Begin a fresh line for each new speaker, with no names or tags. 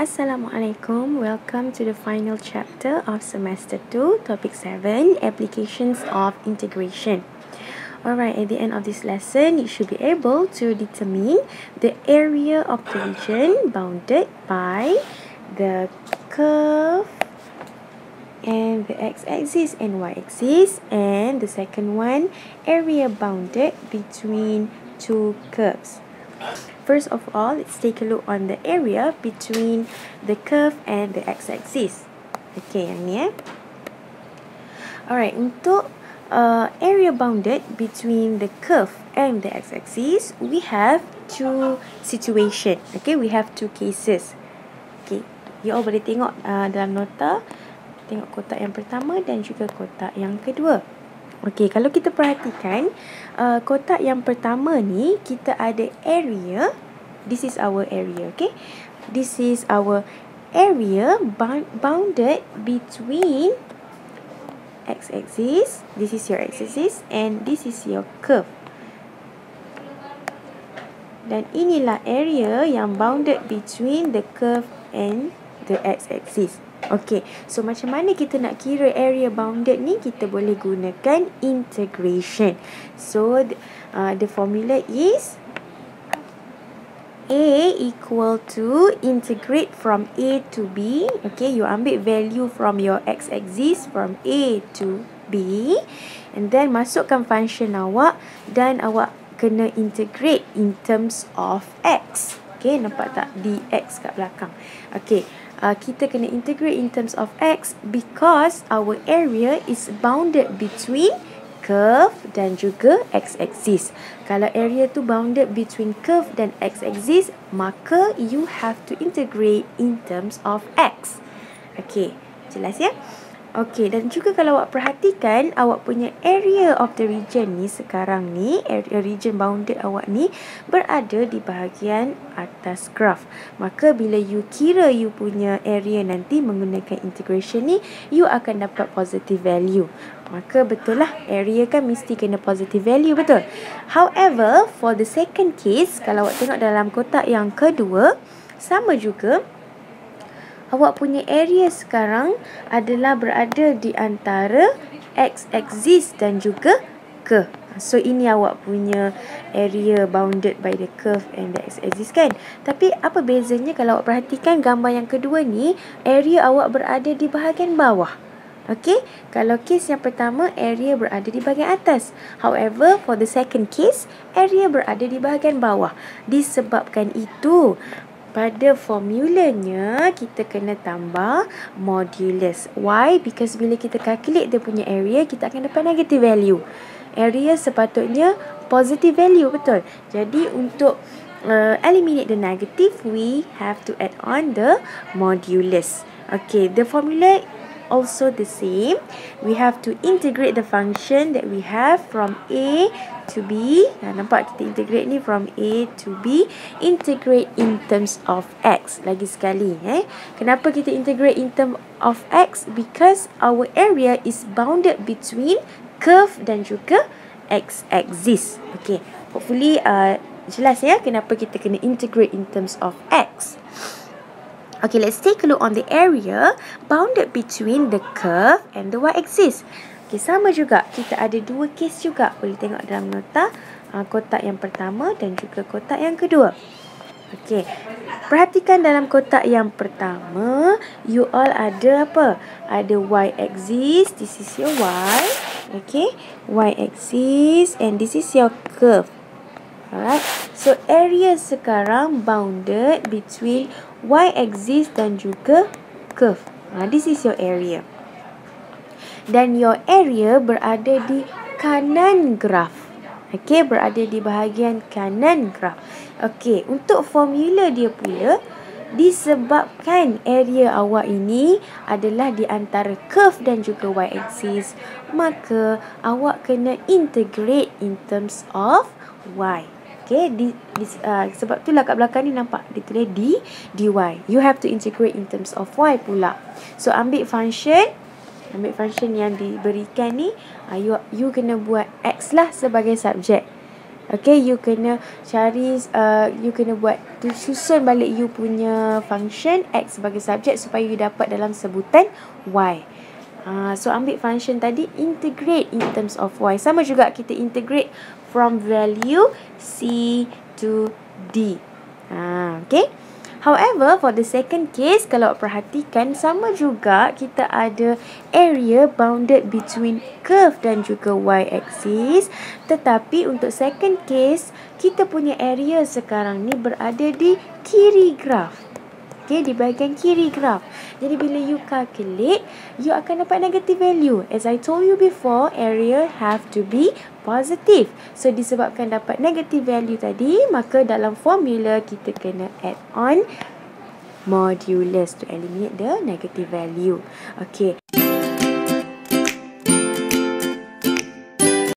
Assalamualaikum. Welcome to the final chapter of semester 2, topic 7, applications of integration. Alright, at the end of this lesson, you should be able to determine the area of the region bounded by the curve and the x-axis and y-axis, and the second one, area bounded between two curves. First of all, let's take a look on the area between the curve and the x-axis. Okay, yang ni Alright, untuk area bounded between the curve and the x-axis, we have two situations. Okay, we have two cases. Okay, you all boleh tengok dalam nota, tengok kotak yang pertama dan juga kotak yang kedua. Okey, kalau kita perhatikan kotak yang pertama ni, kita ada area. This is our area, okay? This is our area bounded between x-axis. This is your x-axis and this is your curve. Dan inilah area yang bounded between the curve and the x-axis. Okay, so macam mana kita nak kira area bounded ni? Kita boleh gunakan integration. So, the formula is A equal to integrate from A to B. Okay, you ambil value from your x-axis from A to B. And then masukkan function awak dan awak kena integrate in terms of x. Okay, nampak tak dx kat belakang? Okay. Kita kena integrate in terms of x because our area is bounded between curve dan juga x-axis. Kalau area tu bounded between curve dan x-axis, maka you have to integrate in terms of x. Okay, jelas ya? Okay, dan juga kalau awak perhatikan, awak punya area of the region ni sekarang ni, area region bounded awak ni berada di bahagian atas graf. Maka bila you kira you punya area nanti menggunakan integration ni, you akan dapat positive value. Maka betul lah, area kan mesti kena positive value, betul? However, for the second case, kalau awak tengok dalam kotak yang kedua, sama juga. Awak punya area sekarang adalah berada di antara x-axis dan juga curve. So, ini awak punya area bounded by the curve and the x-axis kan. Tapi, apa bezanya kalau awak perhatikan gambar yang kedua ni, area awak berada di bahagian bawah. Okay, kalau case yang pertama, area berada di bahagian atas. However, for the second case, area berada di bahagian bawah. Disebabkan itu, pada formulanya, kita kena tambah modulus. Why? Because bila kita calculate dia punya area, kita akan dapat negative value. Area sepatutnya positive value, betul? Jadi, untuk eliminate the negative, we have to add on the modulus. Okay, the formula also the same. We have to integrate the function that we have from A to B. Nampak kita integrate ni from A to B. Integrate in terms of X. Lagi sekali. Kenapa kita integrate in terms of X? Because our area is bounded between curve dan juga X-axis. Okay. Hopefully jelas ya kenapa kita kena integrate in terms of X. Okay, let's take a look on the area bounded between the curve and the y-axis. Okay, sama juga. Kita ada dua case juga. Boleh tengok dalam nota kotak yang pertama dan juga kotak yang kedua. Okay, perhatikan dalam kotak yang pertama, you all ada apa? Ada y-axis. This is your y. Okay, y-axis and this is your curve. Alright, so area sekarang bounded between y-axis dan juga curve. This is your area. Dan your area berada di kanan graf. Okay, berada di bahagian kanan graf. Okay, untuk formula dia pula, disebabkan area awak ini adalah di antara curve dan juga y-axis, maka awak kena integrate in terms of y. Okay, sebab itulah kat belakang ni nampak dia tulis dy. You have to integrate in terms of y pula. So, ambil function yang diberikan ni, you kena buat x lah sebagai subjek. Okay, you kena cari, you kena buat, susun balik you punya function X sebagai subjek supaya you dapat dalam sebutan Y. So ambil function tadi, integrate in terms of Y. Sama juga kita integrate from value C to D. Okay. However, for the second case, kalau perhatikan, sama juga kita ada area bounded between curve dan juga y-axis. Tetapi untuk second case, kita punya area sekarang ni berada di kiri graf. Okay, di bahagian kiri graf. Jadi bila you calculate, you akan dapat negative value. As I told you before, area have to be positive. So disebabkan dapat negative value tadi, maka dalam formula kita kena add on modulus to eliminate the negative value. Okay.